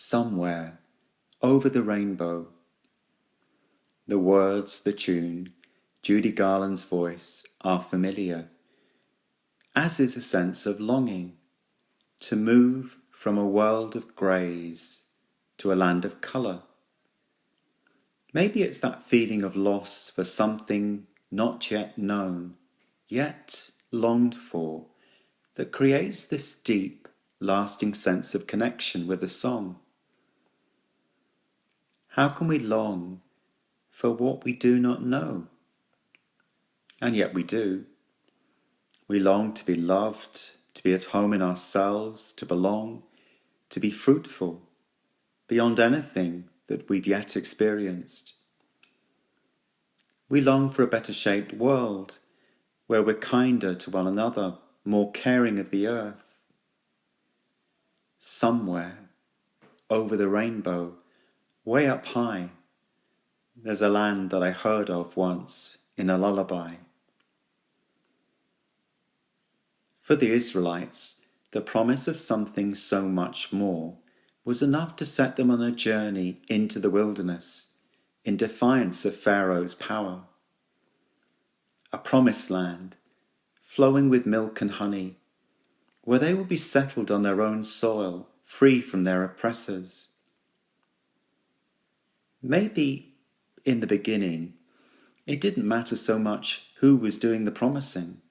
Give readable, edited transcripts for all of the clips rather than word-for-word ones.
Somewhere over the rainbow. The words, the tune, Judy Garland's voice are familiar, as is a sense of longing to move from a world of greys to a land of colour. Maybe it's that feeling of loss for something not yet known, yet longed for, that creates this deep, lasting sense of connection with the song. How can we long for what we do not know? And yet we do. We long to be loved, to be at home in ourselves, to belong, to be fruitful, beyond anything that we've yet experienced. We long for a better shaped world, where we're kinder to one another, more caring of the earth. Somewhere, over the rainbow, way up high, there's a land that I heard of once in a lullaby. For the Israelites, the promise of something so much more was enough to set them on a journey into the wilderness, in defiance of Pharaoh's power. A promised land, flowing with milk and honey, where they will be settled on their own soil, free from their oppressors. Maybe in the beginning, it didn't matter so much who was doing the promising.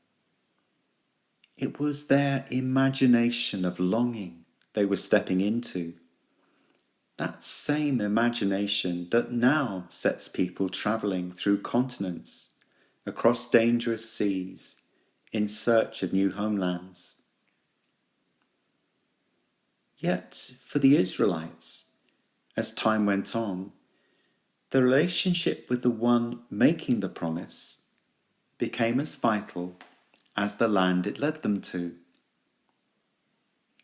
It was their imagination of longing they were stepping into. That same imagination that now sets people travelling through continents, across dangerous seas, in search of new homelands. Yet, for the Israelites, as time went on, the relationship with the one making the promise became as vital as the land it led them to.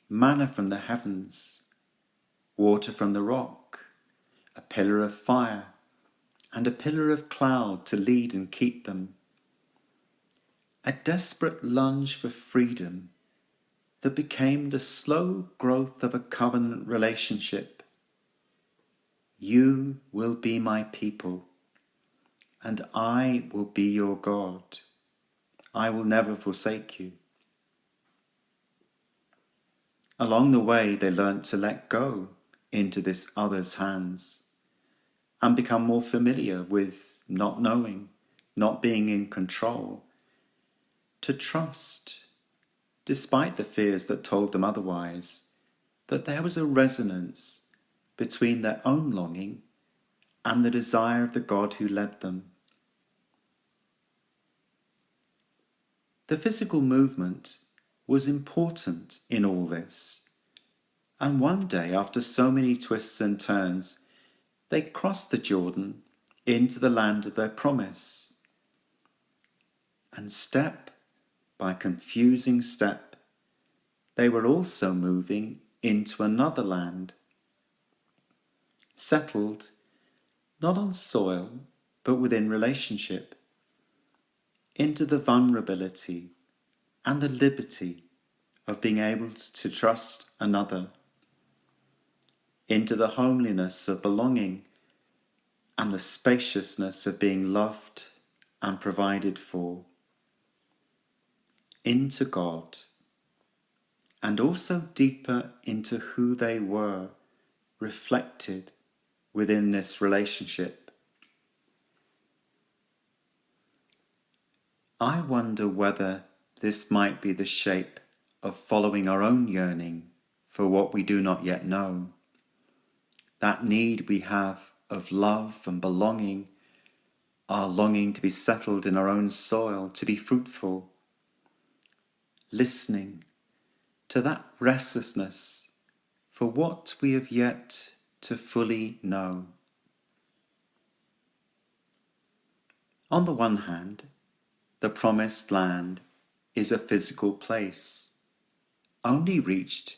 Manna from the heavens, water from the rock, a pillar of fire, and a pillar of cloud to lead and keep them. A desperate lunge for freedom that became the slow growth of a covenant relationship. You will be my people, and I will be your God. I will never forsake you. Along the way, they learnt to let go into this other's hands and become more familiar with not knowing, not being in control, to trust, despite the fears that told them otherwise, that there was a resonance between their own longing and the desire of the God who led them. The physical movement was important in all this, and one day, after so many twists and turns, they crossed the Jordan into the land of their promise. And step by confusing step, they were also moving into another land, settled not on soil but within relationship, into the vulnerability and the liberty of being able to trust another, into the homeliness of belonging and the spaciousness of being loved and provided for, into God, and also deeper into who they were, reflected within this relationship. I wonder whether this might be the shape of following our own yearning for what we do not yet know. That need we have of love and belonging, our longing to be settled in our own soil, to be fruitful, listening to that restlessness for what we have yet to fully know. On the one hand, the promised land is a physical place, only reached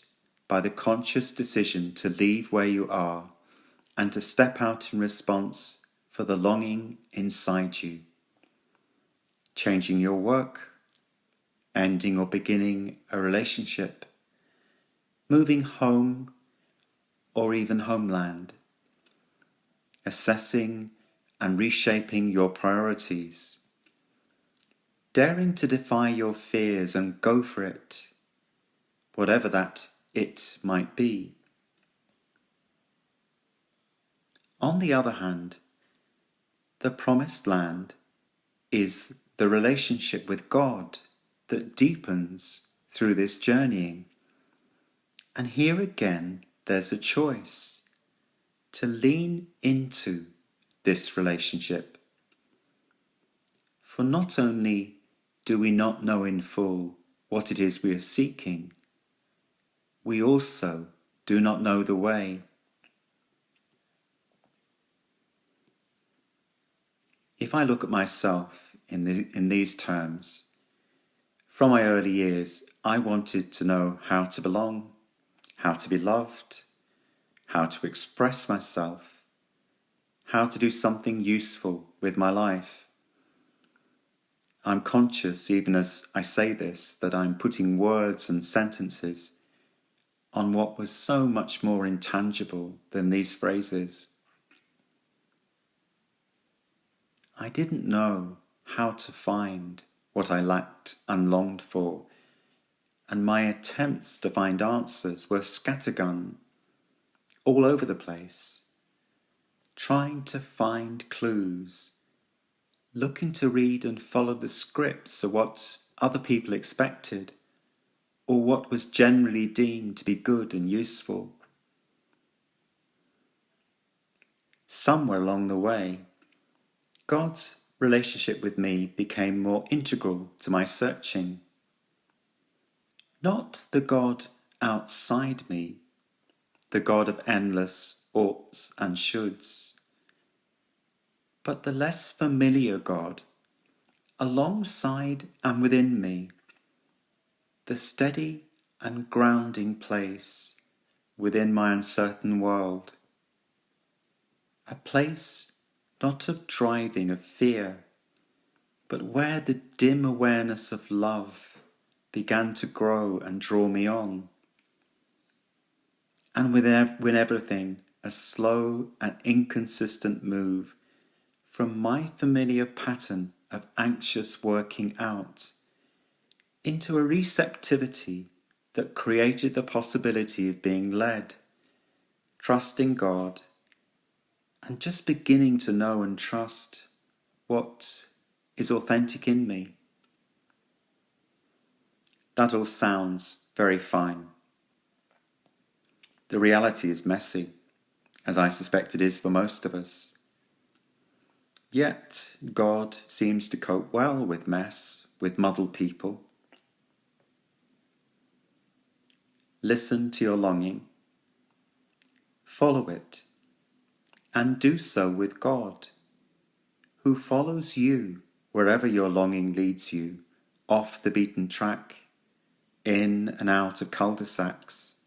by the conscious decision to leave where you are and to step out in response for the longing inside you. Changing your work, ending or beginning a relationship, moving home, or even homeland. Assessing and reshaping your priorities. Daring to defy your fears and go for it, whatever that it might be. On the other hand, the promised land is the relationship with God that deepens through this journeying. And here again, there's a choice to lean into this relationship. For not only do we not know in full what it is we are seeking, we also do not know the way. If I look at myself in these terms, from my early years, I wanted to know how to belong, how to be loved, how to express myself, how to do something useful with my life. I'm conscious, even as I say this, that I'm putting words and sentences on what was so much more intangible than these phrases. I didn't know how to find what I lacked and longed for, and my attempts to find answers were scattergun, all over the place, trying to find clues, looking to read and follow the scripts of what other people expected, or what was generally deemed to be good and useful. Somewhere along the way, God's relationship with me became more integral to my searching. Not the God outside me, the God of endless oughts and shoulds, but the less familiar God, alongside and within me, the steady and grounding place within my uncertain world, a place not of driving of fear, but where the dim awareness of love began to grow and draw me on. And with everything, a slow and inconsistent move from my familiar pattern of anxious working out into a receptivity that created the possibility of being led, trusting God, and just beginning to know and trust what is authentic in me. That all sounds very fine. The reality is messy, as I suspect it is for most of us. Yet God seems to cope well with mess, with muddled people. Listen to your longing, follow it, and do so with God, who follows you wherever your longing leads you, off the beaten track, in and out of cul-de-sacs,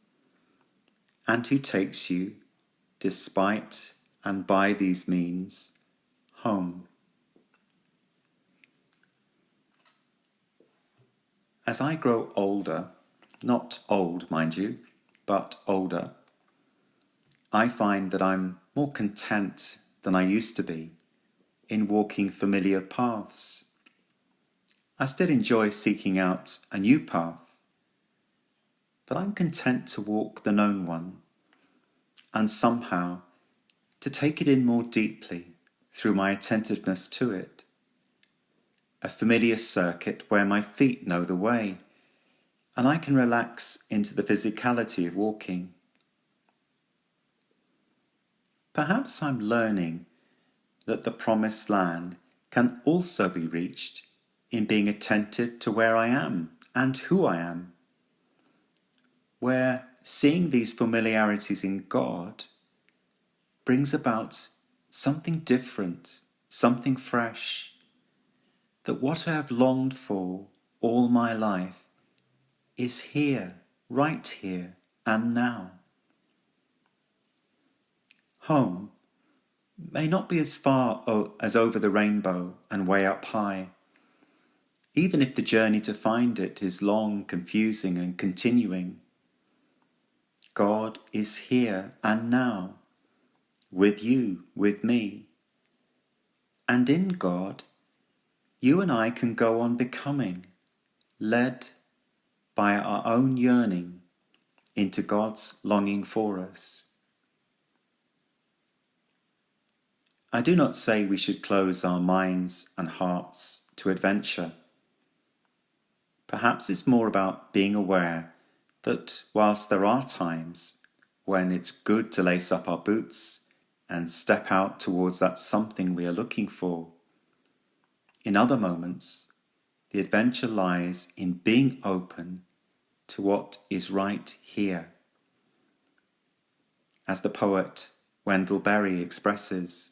and who takes you, despite and by these means, home. As I grow older, not old, mind you, but older, I find that I'm more content than I used to be in walking familiar paths. I still enjoy seeking out a new path, but I'm content to walk the known one and somehow to take it in more deeply through my attentiveness to it. A familiar circuit where my feet know the way, and I can relax into the physicality of walking. Perhaps I'm learning that the promised land can also be reached in being attentive to where I am and who I am, where seeing these familiarities in God brings about something different, something fresh, that what I have longed for all my life is here, right here and now. Home may not be as far as over the rainbow and way up high, even if the journey to find it is long, confusing and continuing. God is here and now, with you, with me. And in God, you and I can go on becoming, led by our own yearning into God's longing for us. I do not say we should close our minds and hearts to adventure. Perhaps it's more about being aware that whilst there are times when it's good to lace up our boots and step out towards that something we are looking for, in other moments, the adventure lies in being open to what is right here. As the poet Wendell Berry expresses,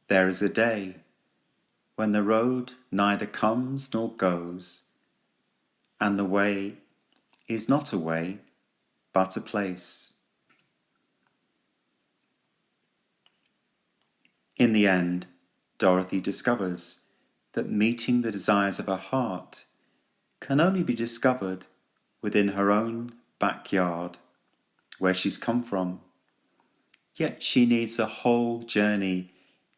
there is a day when the road neither comes nor goes, and the way is not a way, but a place. In the end, Dorothy discovers that meeting the desires of her heart can only be discovered within her own backyard, where she's come from. Yet she needs a whole journey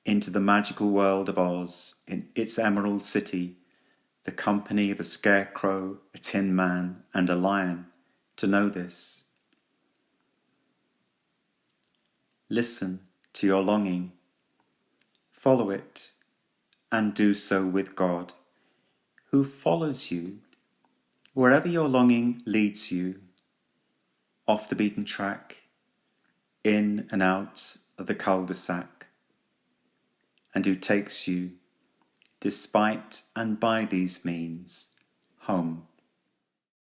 into the magical world of Oz, in its Emerald City, the company of a scarecrow, a tin man, and a lion, to know this. Listen to your longing, follow it, and do so with God, who follows you wherever your longing leads you, off the beaten track, in and out of the cul-de-sac, and who takes you, despite and by these means, home.